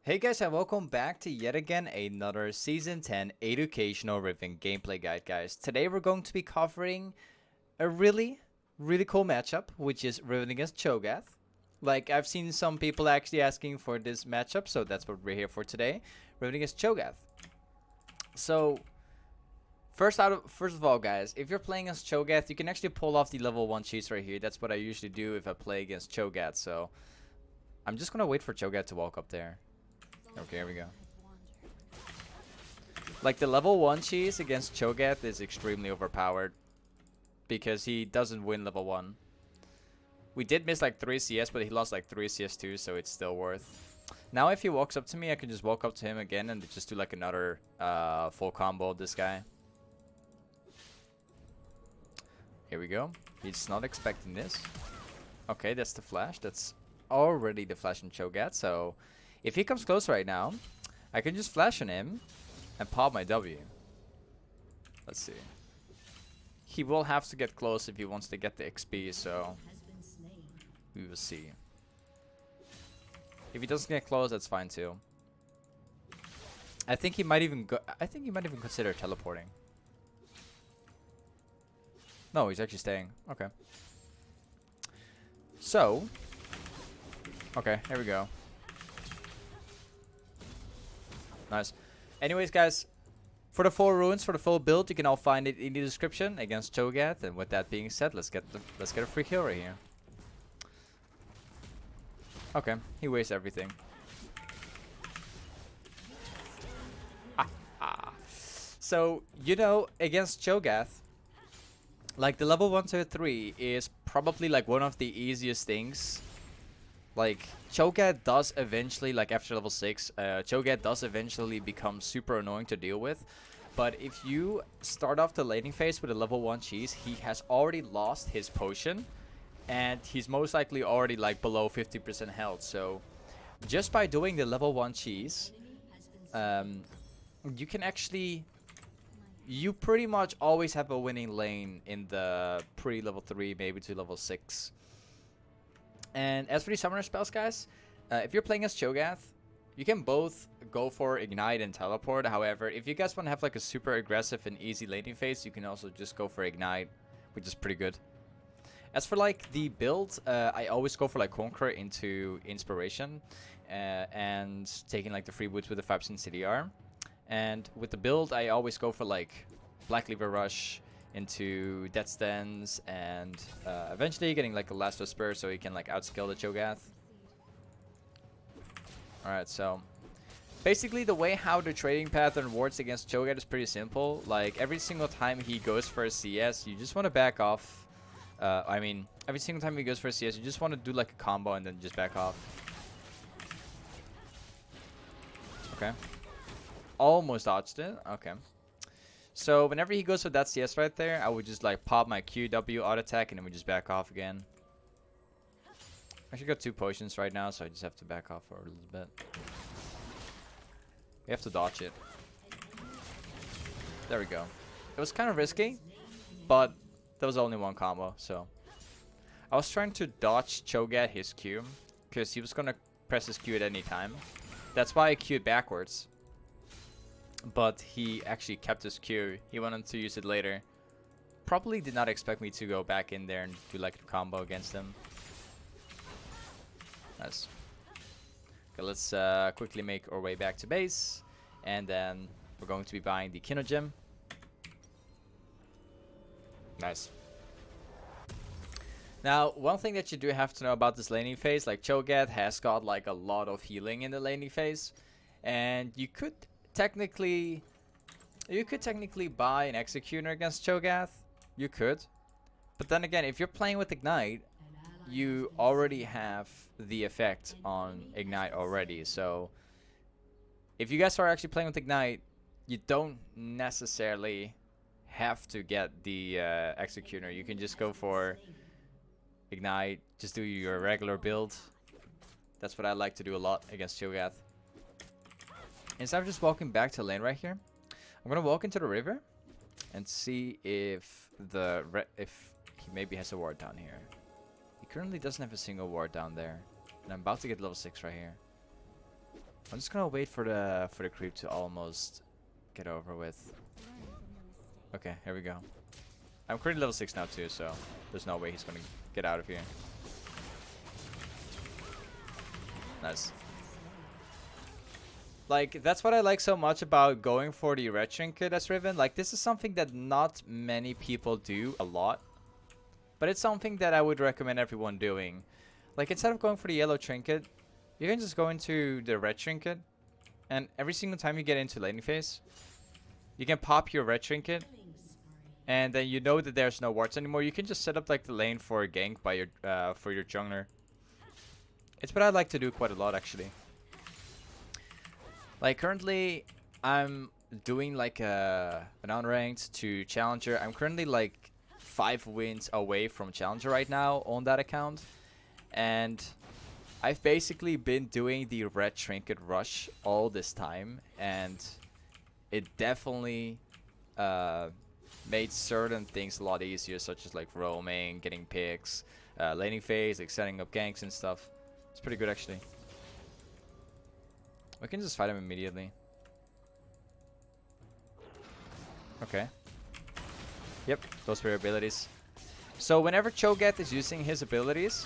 Hey guys, and welcome back to yet again another Season 10 educational Riven gameplay guide, guys. Today we're going to be covering a really cool matchup, which is Riven against Cho'Gath. Like, I've seen some people actually asking for this matchup, so that's what we're here for today. Riven against Cho'Gath. So, first of all, guys, if you're playing against Cho'Gath, you can actually pull off the level 1 cheese right here. That's what I usually do if I play against Cho'Gath, so I'm just gonna wait for Cho'Gath to walk up there. Okay, here we go. Like, the level 1 cheese against Cho'Gath is extremely overpowered because he doesn't win level 1. We did miss like 3 CS, but he lost like 3 CS too, so it's still worth. Now if he walks up to me, I can just walk up to him again and just do like another full combo of this guy. Here we go. He's not expecting this. Okay, that's the flash. That's already the flash in Cho'Gath, so if he comes close right now, I can just flash on him and pop my W. Let's see. He will have to get close if he wants to get the XP, so we will see. If he doesn't get close, that's fine too. I think he might even consider teleporting. No, he's actually staying. Okay. So, okay, here we go. Nice. Anyways, guys, for the full runes, for the full build, you can all find it in the description against Cho'Gath. And with that being said, let's get a free kill right here. Okay, he wastes everything. So, you know, against Cho'Gath, like the level 1 to 3 is probably like one of the easiest things. Like, Cho'Gath does eventually, like after level 6, Cho'Gath does eventually become super annoying to deal with. But if you start off the laning phase with a level 1 cheese, he has already lost his potion. And he's most likely already like below 50% health. So, just by doing the level 1 cheese, you can actually... You pretty much always have a winning lane in the pre-level 3, maybe to level 6. And as for the summoner spells, guys, if you're playing as Cho'Gath, you can both go for Ignite and Teleport. However, if you guys want to have like a super aggressive and easy laning phase, you can also just go for Ignite, which is pretty good. As for like the build, I always go for like Conqueror into Inspiration and taking like the free boots with the 5% CDR. And with the build, I always go for like Black Cleaver Rush into Death Stance and eventually getting like a Last Whisper so he can like outskill the Cho'Gath. Alright, so basically the way how the trading pattern works against Cho'Gath is pretty simple. Like every single time he goes for a CS, you just want to back off. I mean, every single time he goes for a CS, you just want to do like a combo and then just back off. Okay. Almost dodged it. Okay. So whenever he goes for that CS right there, I would just like pop my QW auto attack and then we just back off again. I actually got 2 potions right now, so I just have to back off for a little bit. We have to dodge it. There we go. It was kind of risky, but there was only one combo, so. I was trying to dodge Cho'Gath his Q, because he was going to press his Q at any time. That's why I Q'd backwards. But he actually kept his Q. He wanted to use it later. Probably did not expect me to go back in there and do like a combo against him. Nice. Okay, let's quickly make our way back to base. And then we're going to be buying the Kino Gem. Nice. Now, one thing that you do have to know about this laning phase, like Cho'Gath has got like a lot of healing in the laning phase. And you could technically buy an Executioner against Cho'Gath. You could. But then again, if you're playing with Ignite, you already have the effect on Ignite already. So if you guys are actually playing with Ignite, you don't necessarily have to get the Executioner. You can just go for Ignite, just do your regular build. That's what I like to do a lot against Cho'Gath. Instead of just walking back to lane right here, I'm gonna walk into the river and see if he maybe has a ward down here. He currently doesn't have a single ward down there, and I'm about to get level 6 right here. I'm just gonna wait for the creep to almost get over with. Okay, here we go. I'm currently level 6 now too, so there's no way he's gonna get out of here. Nice. Like, that's what I like so much about going for the red trinket as Riven. Like, this is something that not many people do a lot, but it's something that I would recommend everyone doing. Like, instead of going for the yellow trinket, you can just go into the red trinket, and every single time you get into laning phase, you can pop your red trinket, and then you know that there's no wards anymore. You can just set up like the lane for a gank by your for your jungler. It's what I like to do quite a lot, actually. Like, currently, I'm doing like an unranked to challenger. I'm currently like 5 wins away from challenger right now on that account, and I've basically been doing the red trinket rush all this time, and it definitely made certain things a lot easier, such as like roaming, getting picks, laning phase, like setting up ganks and stuff. It's pretty good, actually. We can just fight him immediately. Okay. Yep, those were abilities. So whenever Cho'Gath is using his abilities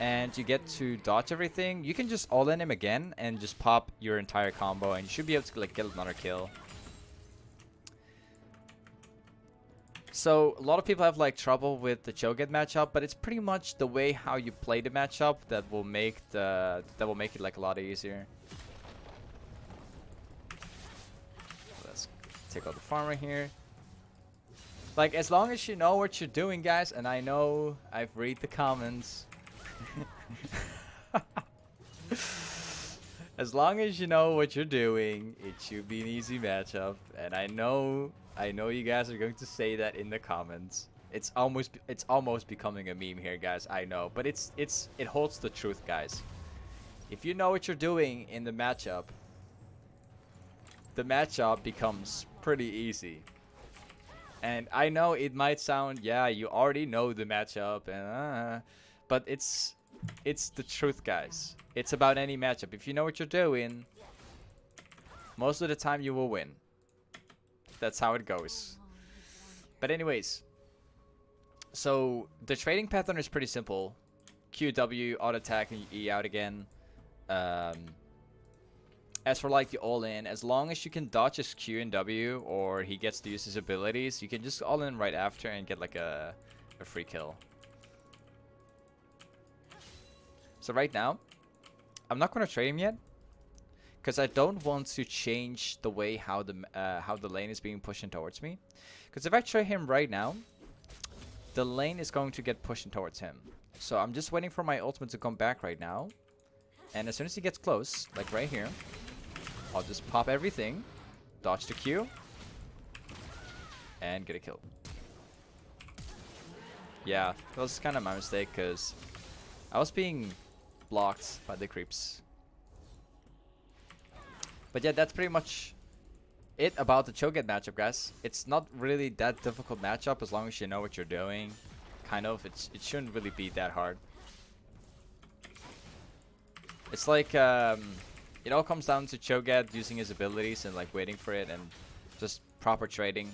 and you get to dodge everything, you can just all in him again and just pop your entire combo, and you should be able to like get another kill. So a lot of people have like trouble with the Cho'Gath matchup, but it's pretty much the way how you play the matchup that will make it like a lot easier. Let's take out the farmer here. Like, as long as you know what you're doing, guys, and I know I've read the comments. As long as you know what you're doing, it should be an easy matchup. And I know you guys are going to say that in the comments. It's almost becoming a meme here, guys. I know, but it holds the truth, guys. If you know what you're doing in the matchup becomes pretty easy. And I know it might sound, yeah, you already know the matchup, and but it's the truth, guys. It's about any matchup. If you know what you're doing, most of the time you will win. That's how it goes. But anyways, so the trading pattern is pretty simple. Q, W, auto attack, and E out again. As for like the all-in, as long as you can dodge his Q and W, or he gets to use his abilities, you can just all-in right after and get like a free kill. So right now, I'm not going to trade him yet, because I don't want to change the way how the lane is being pushed towards me. Because if I trade him right now, the lane is going to get pushed towards him. So I'm just waiting for my ultimate to come back right now. And as soon as he gets close, like right here, I'll just pop everything, dodge the Q, and get a kill. Yeah, that was kind of my mistake, because I was being blocked by the creeps. But yeah, that's pretty much it about the Cho'Gath matchup, guys. It's not really that difficult matchup as long as you know what you're doing. Kind of, it shouldn't really be that hard. It's like, it all comes down to Cho'Gath using his abilities and like waiting for it and just proper trading.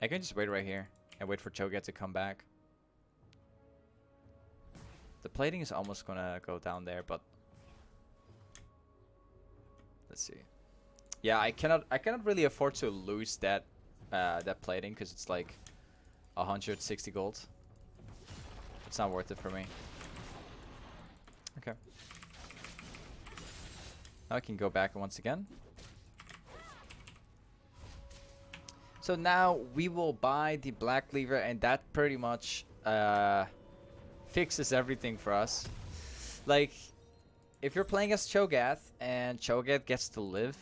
I can just wait right here and wait for Cho'Gath to come back. The plating is almost gonna go down there, but let's see. Yeah, I cannot really afford to lose that that plating, because it's like 160 gold. It's not worth it for me. Okay. Now I can go back once again. So now we will buy the black cleaver, and that pretty much fixes everything for us. Like, if you're playing as Cho'Gath and Cho'Gath gets to live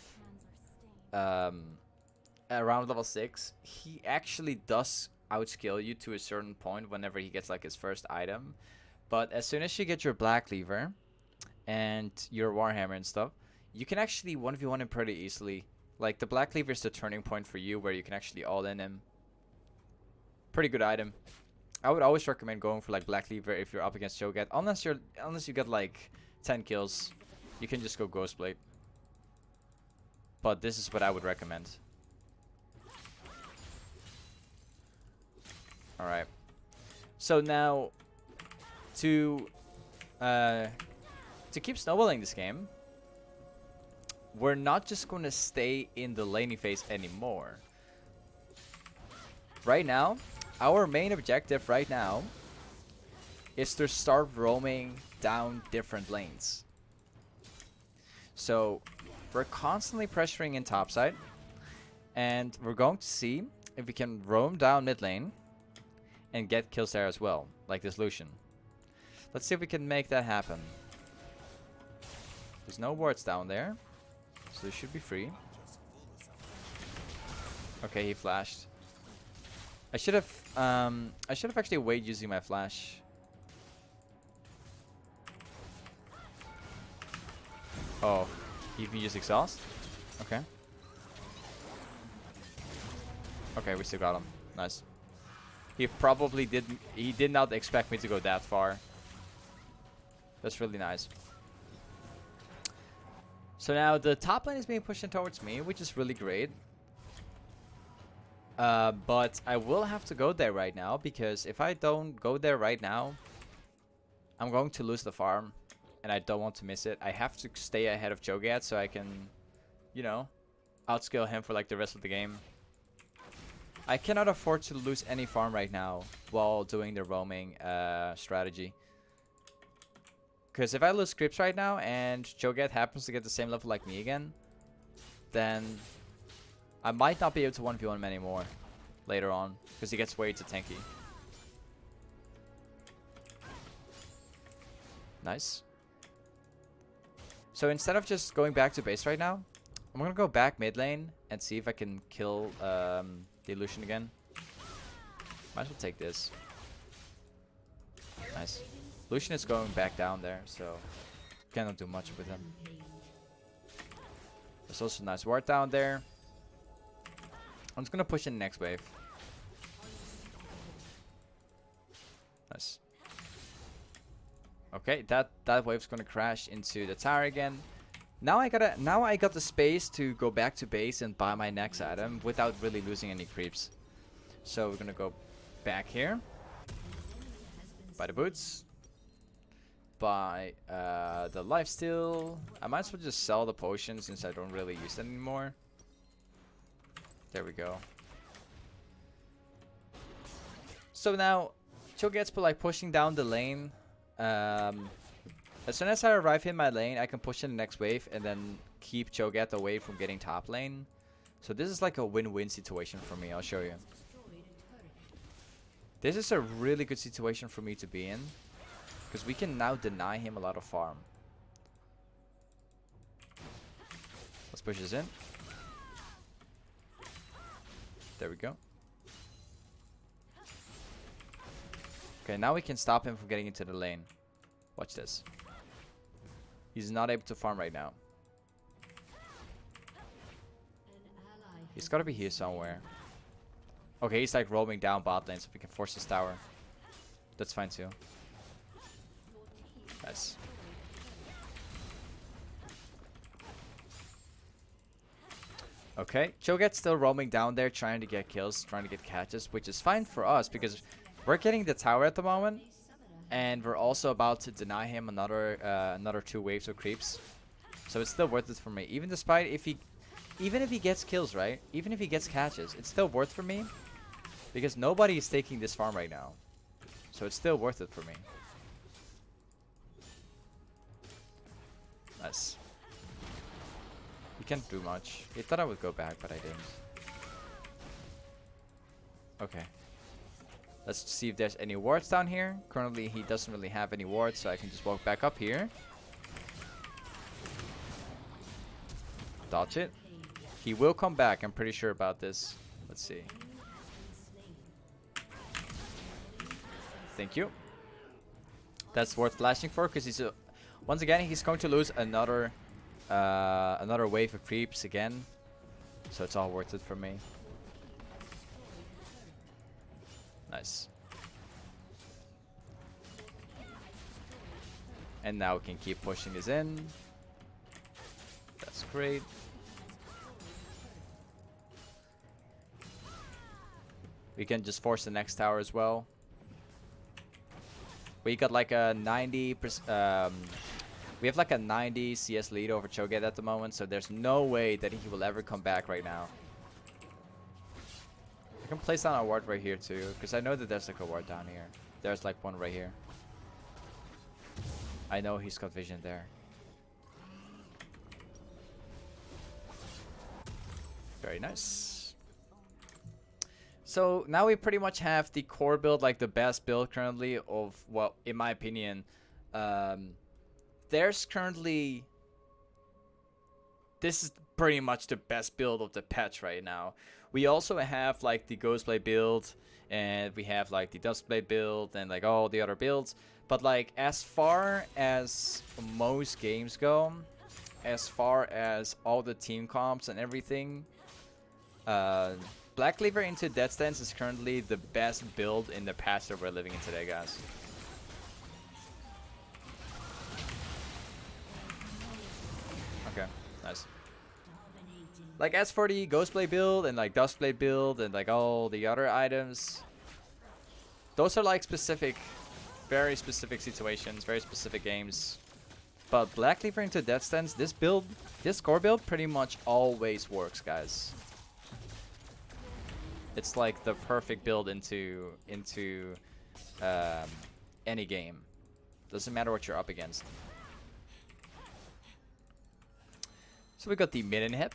around level 6, he actually does outskill you to a certain point whenever he gets like his first item. But as soon as you get your black cleaver and your warhammer and stuff, you can actually 1v1 him pretty easily. Like, the black cleaver is the turning point for you where you can actually all in him. Pretty good item. I would always recommend going for like black cleaver if you're up against Cho'Gath, unless you get like 10 kills, you can just go Ghostblade. But this is what I would recommend. Alright. So now, to keep snowballing this game, we're not just going to stay in the laning phase anymore. Right now, our main objective right now is to start roaming down different lanes. So we're constantly pressuring in topside, and we're going to see if we can roam down mid lane and get kills there as well, like this Lucian. Let's see if we can make that happen. There's no wards down there, so this should be free. Okay, he flashed. I should have actually waited using my flash. Oh, he can use exhaust? Okay. Okay, we still got him. Nice. He probably did not expect me to go that far. That's really nice. So now the top lane is being pushed in towards me, which is really great. But I will have to go there right now, because if I don't go there right now, I'm going to lose the farm, and I don't want to miss it. I have to stay ahead of Cho'Gath so I can, you know, outscale him for like the rest of the game. I cannot afford to lose any farm right now while doing the roaming strategy. Because if I lose creeps right now and Cho'Gath happens to get the same level like me again, then I might not be able to 1v1 him anymore later on, because he gets way too tanky. Nice. So instead of just going back to base right now, I'm going to go back mid lane and see if I can kill the Lucian again. Might as well take this. Nice. Lucian is going back down there, so cannot do much with him. There's also a nice ward down there. I'm just going to push in the next wave. Nice. Okay, that wave's going to crash into the tower again. Now I got the space to go back to base and buy my next item without really losing any creeps. So we're gonna go back here. Buy the boots. Buy the lifesteal. I might as well just sell the potions since I don't really use them anymore. There we go. So now Cho'Gath's like pushing down the lane. As soon as I arrive in my lane, I can push in the next wave and then keep Cho'Gath away from getting top lane. So this is like a win-win situation for me. I'll show you. This is a really good situation for me to be in, because we can now deny him a lot of farm. Let's push this in. There we go. Okay, now we can stop him from getting into the lane. Watch this. He's not able to farm right now. He's got to be here somewhere. Okay, he's like roaming down bot lane so we can force his tower. That's fine too. Nice. Okay, Cho'Gath's still roaming down there trying to get kills, trying to get catches, which is fine for us because we're getting the tower at the moment. And we're also about to deny him another 2 waves of creeps. So it's still worth it for me. Even if he gets kills, right? Even if he gets catches, it's still worth for me. Because nobody is taking this farm right now. So it's still worth it for me. Nice. You can't do much. I thought I would go back, but I didn't. Okay. Let's see if there's any wards down here. Currently, he doesn't really have any wards, so I can just walk back up here. Dodge it. He will come back. I'm pretty sure about this. Let's see. Thank you. That's worth flashing for, because he's once again he's going to lose another wave of creeps again. So it's all worth it for me. Nice. And now we can keep pushing this in. That's great. We can just force the next tower as well. We got like a 90%. We have like a 90 CS lead over Cho'Gath at the moment, so there's no way that he will ever come back right now. I can place down a ward right here too, because I know that there's like a ward down here. There's like one right here. I know he's got vision there. Very nice. So now we pretty much have the core build, like the best build currently of, well, in my opinion, there's currently, this is pretty much the best build of the patch right now. We also have like the Ghostblade build, and we have like the Duskblade build, and like all the other builds. But like as far as most games go, as far as all the team comps and everything, Black Cleaver into Death Stance is currently the best build in the patch that we're living in today, guys. Okay, nice. Like as for the Ghostblade build and like Duskblade build and like all the other items, those are like specific, very specific situations, very specific games. But Black Cleaver into Death Stance, this build, this core build pretty much always works, guys. It's like the perfect build into any game. Doesn't matter what you're up against. So we got the mid inhib.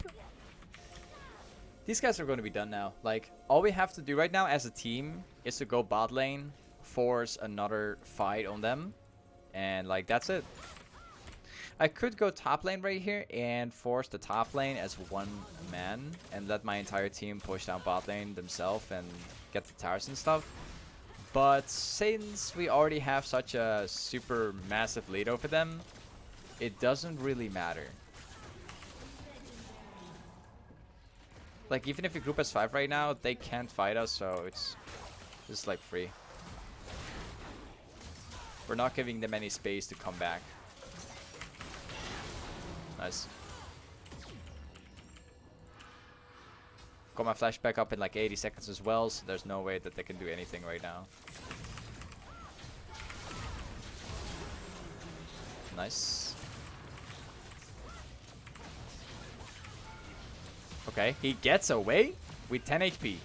These guys are going to be done now. Like, all we have to do right now as a team is to go bot lane, force another fight on them, and like that's it. I could go top lane right here and force the top lane as one man and let my entire team push down bot lane themselves and get the towers and stuff. But since we already have such a super massive lead over them, it doesn't really matter. Like, even if we group as 5 right now, they can't fight us, so it's just like free. We're not giving them any space to come back. Nice. Got my flash back up in like 80 seconds as well, so there's no way that they can do anything right now. Nice. Okay, he gets away with 10 HP.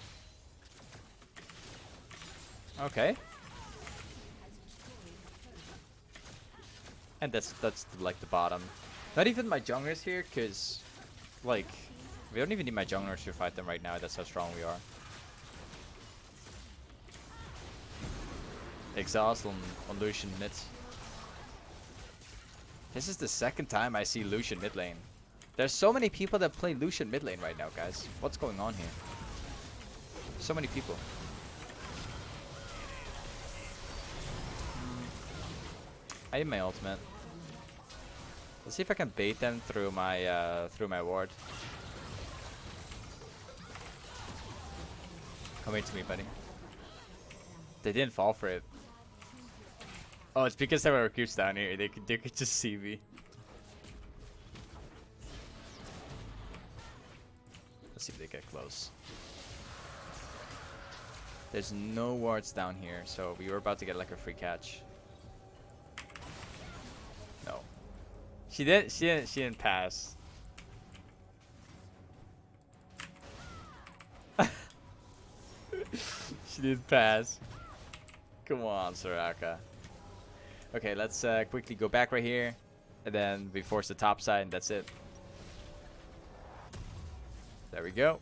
Okay. And that's like the bottom. Not even my junglers here, because like we don't even need my junglers to fight them right now. That's how strong we are. Exhaust on Lucian mid. This is the second time I see Lucian mid lane. There's so many people that play Lucian mid lane right now, guys. What's going on here? So many people. I need my ultimate. Let's see if I can bait them through my ward. Come here to me, buddy. They didn't fall for it. Oh, it's because there were creeps down here. They could just see me. Let's see if they get close. There's no wards down here, so we were about to get like a free catch. No. She didn't pass. She didn't pass. Come on, Soraka. Okay, let's quickly go back right here, and then we force the top side, and that's it. There we go.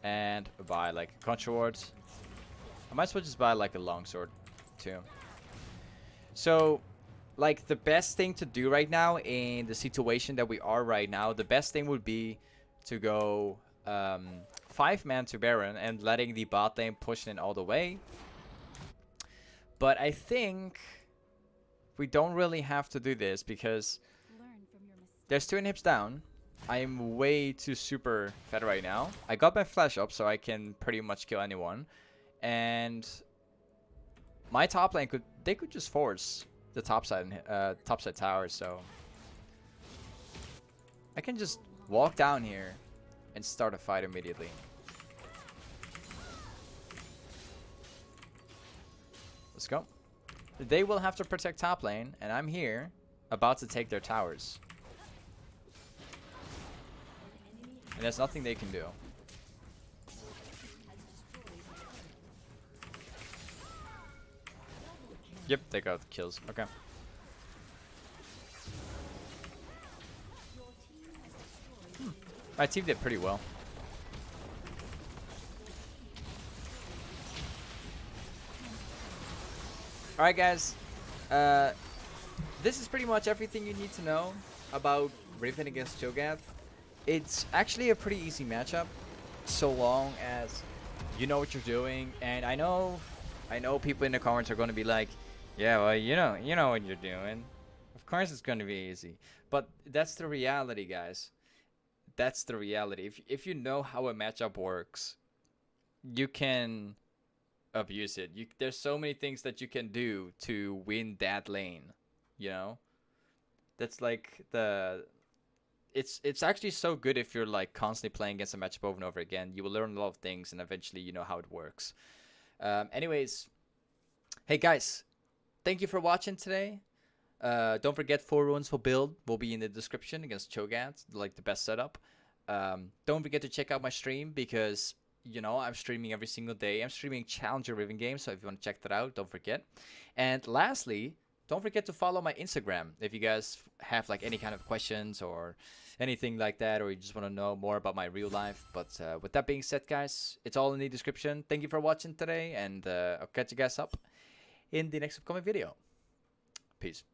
And buy like a conqueror ward. I might as well just buy like a longsword too. So, like the best thing to do right now in the situation that we are right now, the best thing would be to go 5-man to Baron and letting the bot lane push in all the way. But I think we don't really have to do this because there's 2 inhibs down. I'm way too super fed right now. I got my flash up so I can pretty much kill anyone. And my top lane could just force. the topside tower, so I can just walk down here and start a fight immediately. Let's go. They will have to protect top lane, and I'm here about to take their towers. And there's nothing they can do. Yep, they got the kills. Okay. My team did pretty well. Alright guys, this is pretty much everything you need to know about Riven against Cho'Gath. It's actually a pretty easy matchup, so long as you know what you're doing. And I know people in the comments are going to be like, yeah, well, you know what you're doing. Of course it's going to be easy. But that's the reality, guys. That's the reality. If you know how a matchup works, you can abuse it. There's so many things that you can do to win that lane, you know? That's like it's actually so good if you're like constantly playing against a matchup over and over again. You will learn a lot of things and eventually you know how it works. Anyways, hey guys, thank you for watching today. Don't forget 4 runes for build will be in the description against Cho'Gath, like the best setup. Don't forget to check out my stream because I'm streaming every single day. I'm streaming Challenger Riven games, so if you want to check that out, don't forget. And lastly, don't forget to follow my Instagram if you guys have like any kind of questions or anything like that, or you just want to know more about my real life. But with that being said, guys, it's all in the description. Thank you for watching today, and I'll catch you guys up in the next upcoming video. Peace.